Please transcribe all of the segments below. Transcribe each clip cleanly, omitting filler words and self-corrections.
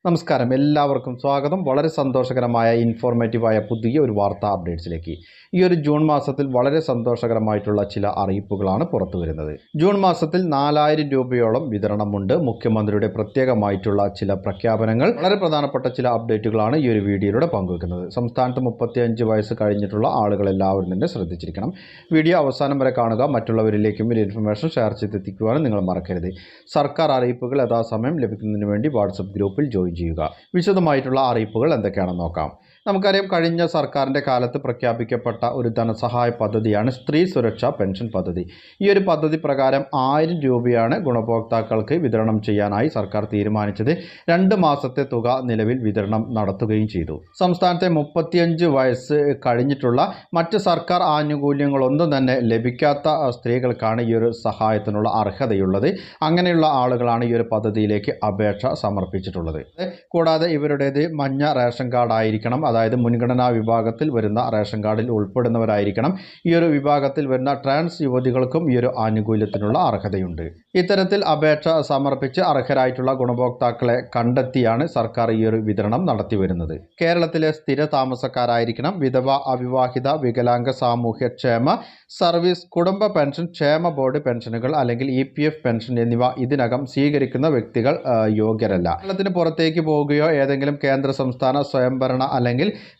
നമസ്കാരം, എല്ലാവർക്കും സ്വാഗതം. വളരെ സന്തോഷകരമായ ഇൻഫോർമേറ്റീവായ പുതിയ ഒരു വാർത്താ അപ്ഡേറ്റ്സിലേക്ക്. ഈ ഒരു ജൂൺ മാസത്തിൽ വളരെ സന്തോഷകരമായിട്ടുള്ള ചില അറിയിപ്പുകളാണ് പുറത്തു വരുന്നത്. ജൂൺ മാസത്തിൽ 4000 രൂപയോളം വിതരണമുണ്ട്. മുഖ്യമന്ത്രിയുടെ പ്രത്യേകമായിട്ടുള്ള ചില പ്രഖ്യാപനങ്ങൾ, വളരെ പ്രധാനപ്പെട്ട ചില അപ്ഡേറ്റുകളാണ് ഈ ഒരു വീഡിയോയിലൂടെ പങ്കുവെക്കുന്നത്. സംസ്ഥാനത്ത് 35 വയസ്സ് കഴിഞ്ഞിട്ടുള്ള ആളുകൾ എല്ലാവരും തന്നെ ശ്രദ്ധിച്ചിരിക്കണം. വീഡിയോ അവസാനം വരെ കാണുക. മറ്റുള്ളവരിലേക്കും ഈ ഇൻഫർമേഷൻ ഷെയർ ചെയ്തെത്തിക്കുവാനും നിങ്ങൾ മറക്കരുത്. സർക്കാർ അറിയിപ്പുകൾ യഥാസമയം ലഭിക്കുന്നതിന് വേണ്ടി വാട്സപ്പ് ഗ്രൂപ്പിൽ ജോയിൻ ചെയ്യുക. വിശദമായിട്ടുള്ള അറിയിപ്പുകൾ എന്തൊക്കെയാണെന്ന് നോക്കാം. നമുക്കറിയാം, കഴിഞ്ഞ സർക്കാരിൻ്റെ കാലത്ത് പ്രഖ്യാപിക്കപ്പെട്ട ഒരു ധനസഹായ പദ്ധതിയാണ് സ്ത്രീ സുരക്ഷാ പെൻഷൻ പദ്ധതി. ഈ ഒരു പദ്ധതി പ്രകാരം 1000 രൂപയാണ് ഗുണഭോക്താക്കൾക്ക് വിതരണം ചെയ്യാനായി സർക്കാർ തീരുമാനിച്ചത്. 2 മാസത്തെ തുക നിലവിൽ വിതരണം നടത്തുകയും ചെയ്തു. സംസ്ഥാനത്തെ 35 വയസ്സ് കഴിഞ്ഞിട്ടുള്ള മറ്റ് സർക്കാർ ആനുകൂല്യങ്ങളൊന്നും തന്നെ ലഭിക്കാത്ത സ്ത്രീകൾക്കാണ് ഈ ഒരു സഹായത്തിനുള്ള അർഹതയുള്ളത്. അങ്ങനെയുള്ള ആളുകളാണ് ഈ ഒരു പദ്ധതിയിലേക്ക് അപേക്ഷ സമർപ്പിച്ചിട്ടുള്ളത്. കൂടാതെ ഇവരുടേത് മഞ്ഞ റേഷൻ കാർഡ് ആയിരിക്കണം. അതായത് മുൻഗണനാ വിഭാഗത്തിൽ വരുന്ന റേഷൻ കാർഡിൽ ഉൾപ്പെടുന്നവരായിരിക്കണം. ഈ ഒരു വിഭാഗത്തിൽ വരുന്ന ട്രാൻസ് യുവതികൾക്കും ഈ ഒരു ആനുകൂല്യത്തിനുള്ള അർഹതയുണ്ട്. ഇത്തരത്തിൽ അപേക്ഷ സമർപ്പിച്ച് അർഹരായിട്ടുള്ള ഗുണഭോക്താക്കളെ കണ്ടെത്തിയാണ് സർക്കാർ ഈ ഒരു വിതരണം നടത്തി വരുന്നത്. കേരളത്തിലെ സ്ഥിര താമസക്കാരായിരിക്കണം. വിധവ, അവിവാഹിത, വികലാംഗ, സാമൂഹ്യക്ഷേമ സർവീസ്, കുടുംബ പെൻഷൻ, ക്ഷേമ ബോർഡ് പെൻഷനുകൾ അല്ലെങ്കിൽ EPF പെൻഷൻ എന്നിവ ഇതിനകം സ്വീകരിക്കുന്ന വ്യക്തികൾ യോഗ്യരല്ല. കേരളത്തിന് പുറത്തേക്ക് പോവുകയോ ഏതെങ്കിലും കേന്ദ്ര സംസ്ഥാന സ്വയംഭരണ അല്ലെങ്കിൽ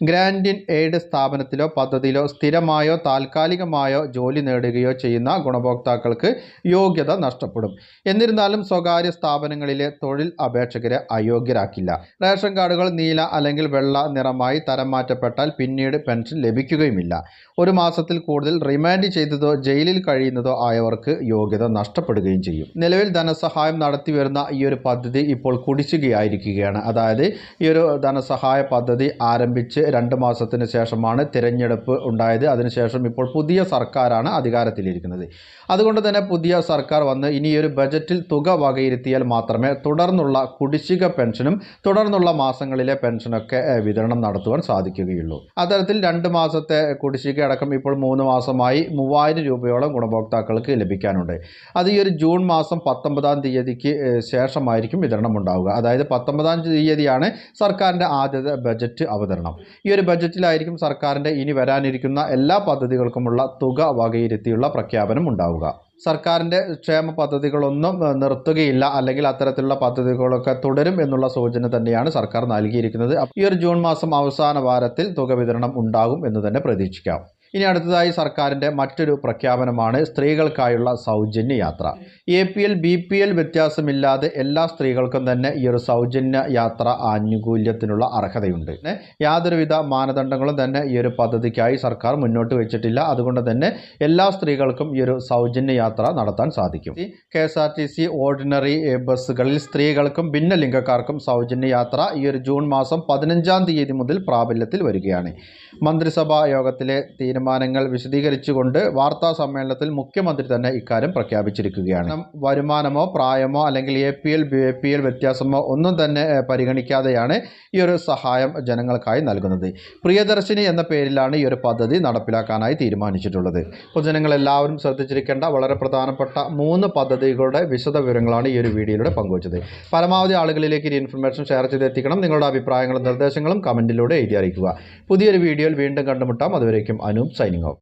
ഗ്രാന്റ് ഇൻ എയ്ഡ് സ്ഥാപനത്തിലോ പദ്ധതിയിലോ സ്ഥിരമായോ താൽക്കാലികമായോ ജോലി നേടുകയോ ചെയ്യുന്ന ഗുണഭോക്താക്കൾക്ക് യോഗ്യത നഷ്ടപ്പെടും. എന്നിരുന്നാലും സ്വകാര്യ സ്ഥാപനങ്ങളിലെ തൊഴിൽ അപേക്ഷകരെ അയോഗ്യരാക്കില്ല. റേഷൻ കാർഡുകൾ നീല അല്ലെങ്കിൽ വെള്ള നിറമായി തരം മാറ്റപ്പെട്ടാൽ പിന്നീട് പെൻഷൻ ലഭിക്കുകയുമില്ല. 1 മാസത്തിൽ കൂടുതൽ റിമാൻഡ് ചെയ്തതോ ജയിലിൽ കഴിയുന്നതോ ആയവർക്ക് യോഗ്യത നഷ്ടപ്പെടുകയും ചെയ്യും. നിലവിൽ ധനസഹായം നടത്തിവരുന്ന ഈ ഒരു പദ്ധതി ഇപ്പോൾ കുടിശ്ശികയായിരിക്കുകയാണ്. അതായത് ഈ ഒരു ധനസഹായ പദ്ധതി ആരംഭിച്ച് 2 മാസത്തിന് ശേഷമാണ് തിരഞ്ഞെടുപ്പ് ഉണ്ടായത്. അതിനുശേഷം ഇപ്പോൾ പുതിയ സർക്കാരാണ് അധികാരത്തിലിരിക്കുന്നത്. അതുകൊണ്ട് തന്നെ പുതിയ സർക്കാർ വന്ന് ഇനിയൊരു ബജറ്റിൽ തുക വകയിരുത്തിയാൽ മാത്രമേ തുടർന്നുള്ള കുടിശ്ശിക പെൻഷനും തുടർന്നുള്ള മാസങ്ങളിലെ പെൻഷനൊക്കെ വിതരണം നടത്തുവാൻ സാധിക്കുകയുള്ളൂ. അത്തരത്തിൽ 2 മാസത്തെ കുടിശ്ശിക അടക്കം ഇപ്പോൾ 3 മാസമായി 3000 രൂപയോളം ഗുണഭോക്താക്കൾക്ക് ലഭിക്കാനുണ്ട്. അത് ഈ ഒരു ജൂൺ മാസം 19-ാം തീയതിക്ക് ശേഷമായിരിക്കും വിതരണം ഉണ്ടാവുക. അതായത് 19-ാം തീയതിയാണ് സർക്കാരിൻ്റെ ആദ്യത്തെ ബജറ്റ് അവതരണം. ഈ ഒരു ബജറ്റിലായിരിക്കും സർക്കാരിൻ്റെ ഇനി വരാനിരിക്കുന്ന എല്ലാ പദ്ധതികൾക്കുമുള്ള തുക വകയിരുത്തിയുള്ള പ്രഖ്യാപനം ഉണ്ടാവുക. സർക്കാരിൻ്റെ ക്ഷേമ പദ്ധതികളൊന്നും നിർത്തുകയില്ല, അല്ലെങ്കിൽ അത്തരത്തിലുള്ള പദ്ധതികളൊക്കെ തുടരും എന്നുള്ള സൂചന തന്നെയാണ് സർക്കാർ നൽകിയിരിക്കുന്നത്. ഈ ഒരു ജൂൺ മാസം അവസാന വാരത്തിൽ തുക വിതരണം ഉണ്ടാകും എന്ന് തന്നെ പ്രതീക്ഷിക്കാം. ഇനി അടുത്തതായി സർക്കാരിൻ്റെ മറ്റൊരു പ്രഖ്യാപനമാണ് സ്ത്രീകൾക്കായുള്ള സൗജന്യ യാത്ര. APL BPL വ്യത്യാസമില്ലാതെ എല്ലാ സ്ത്രീകൾക്കും തന്നെ ഈ ഒരു സൗജന്യ യാത്ര ആനുകൂല്യത്തിനുള്ള അർഹതയുണ്ട്. യാതൊരുവിധ മാനദണ്ഡങ്ങളും തന്നെ ഈ ഒരു പദ്ധതിക്കായി സർക്കാർ മുന്നോട്ട് വെച്ചിട്ടില്ല. അതുകൊണ്ട് തന്നെ എല്ലാ സ്ത്രീകൾക്കും ഈ ഒരു സൗജന്യ യാത്ര നടത്താൻ സാധിക്കും. KSRTC ഓർഡിനറി ബസ്സുകളിൽ സ്ത്രീകൾക്കും ഭിന്നലിംഗക്കാർക്കും സൗജന്യ യാത്ര ഈ ഒരു ജൂൺ മാസം 15-ാം തീയതി മുതൽ പ്രാബല്യത്തിൽ വരികയാണ്. മന്ത്രിസഭാ യോഗത്തിലെ തീരുമാനങ്ങൾ വിശദീകരിച്ചുകൊണ്ട് വാർത്താ സമ്മേളനത്തിൽ മുഖ്യമന്ത്രി തന്നെ ഇക്കാര്യം പ്രഖ്യാപിച്ചിരിക്കുകയാണ്. വരുമാനമോ പ്രായമോ അല്ലെങ്കിൽ APL BPL വ്യത്യാസമോ ഒന്നും തന്നെ പരിഗണിക്കാതെയാണ് ഈ ഒരു സഹായം ജനങ്ങൾക്കായി നൽകുന്നത്. പ്രിയദർശിനി എന്ന പേരിലാണ് ഈ ഒരു പദ്ധതി നടപ്പിലാക്കാനായി തീരുമാനിച്ചിട്ടുള്ളത്. പൊതുജനങ്ങൾ എല്ലാവരും ശ്രദ്ധിച്ചിരിക്കേണ്ട വളരെ പ്രധാനപ്പെട്ട 3 പദ്ധതികളുടെ വിശദ വിവരങ്ങളാണ് ഈ ഒരു വീഡിയോയിലൂടെ പങ്കുവച്ചത്. പരമാവധി ആളുകളിലേക്ക് ഈ ഇൻഫർമേഷൻ ഷെയർ ചെയ്തെത്തിക്കണം. നിങ്ങളുടെ അഭിപ്രായങ്ങളും നിർദ്ദേശങ്ങളും കമൻറ്റിലൂടെ എഴുതി അറിയിക്കുക. പുതിയൊരു വീഡിയോയിൽ വീണ്ടും കണ്ടുമുട്ടാം. അതുവരേക്കും അനൂപ് സൈനിങ് ഓഫ്.